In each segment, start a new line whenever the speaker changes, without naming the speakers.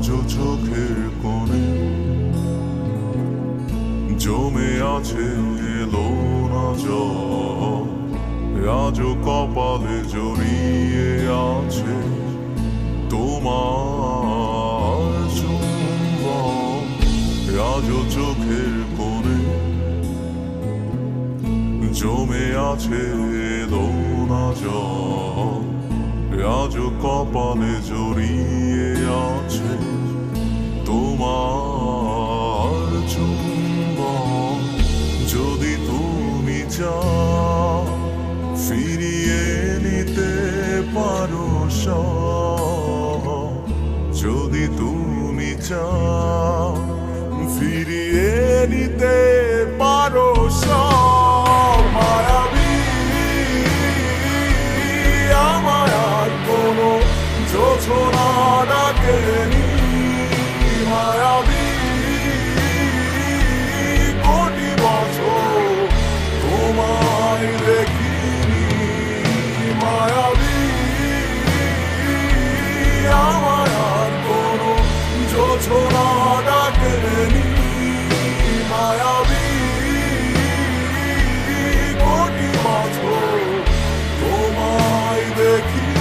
আজও চোখের কোণে জমে আছে এলো না জল, আজও কপালে জড়িয়ে আছে তোমার চুম্বন। আজও চোখের কোণে জমে আছে এলো না জল, আজও কপালে জড়িয়ে আছে তোমার চুম্বন। যদি তুমি চাও ফিরিয়ে নিতে পারো সব, যদি তুমি চাও ফিরিয়ে নিতে পারো সব, মায়াবী আমায় আর কোনো জোছনা ডাকেনি, মায়াবী কোটি বছর তোমায় দেখিনি, মায়াবী আমায় আর কোনো জোছনা ডাকেনি, মায়াবী কোটি বছর তোমায় দেখিনি।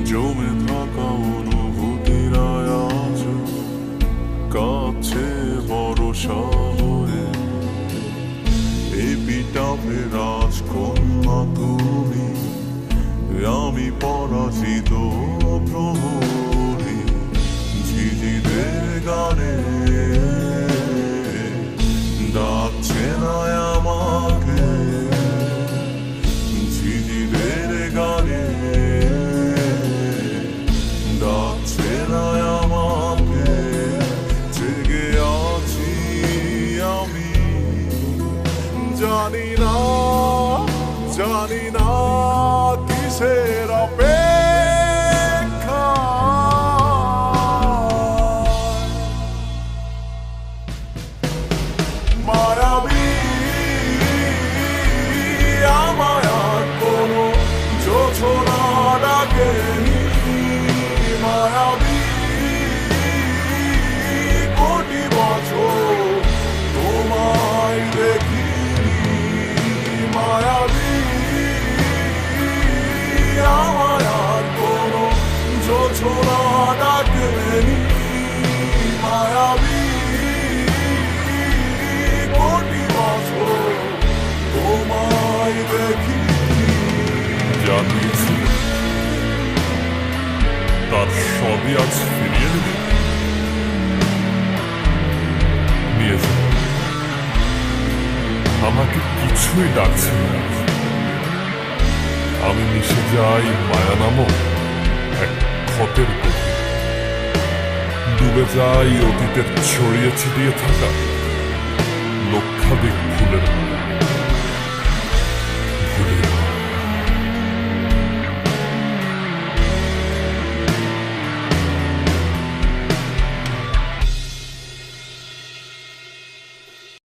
জমে থাকা অনুভূতিরা আজ কাছে ভরসা হয়ে, এপিটাফে রাজকন্যা তুমি, আমি পরাজিত প্রহরী। ঝিঝিদের গানে ডাকছে না আমাকে, ঝিঝিদের গানে ডাকছে না আমাকে, জেগে আছি আমি, জানি না কিসের অপেক্ষা। মায়াবী আমায় আর কোনো জোছনা ডাকেনি, মায়াবী কোটি বছর তোমায় দেখিনি, মায়াবী আমায় আর কোনো জোছনা ডাকেনি, মায়াবী কোটি বছর তোমায় দেখিনি।
জানিয়েছি তার সবই আজ ফিরিয়ে দেবে, নিয়ে যাও। আমাকে কিছুই ডাকছে না, আমি মিশে যাই মায়া নামক এক ক্ষতের গভীরে, ডুবে যাই অতীতের ছড়িয়ে ছিটিয়ে থাকা লক্ষাধিক ফুলের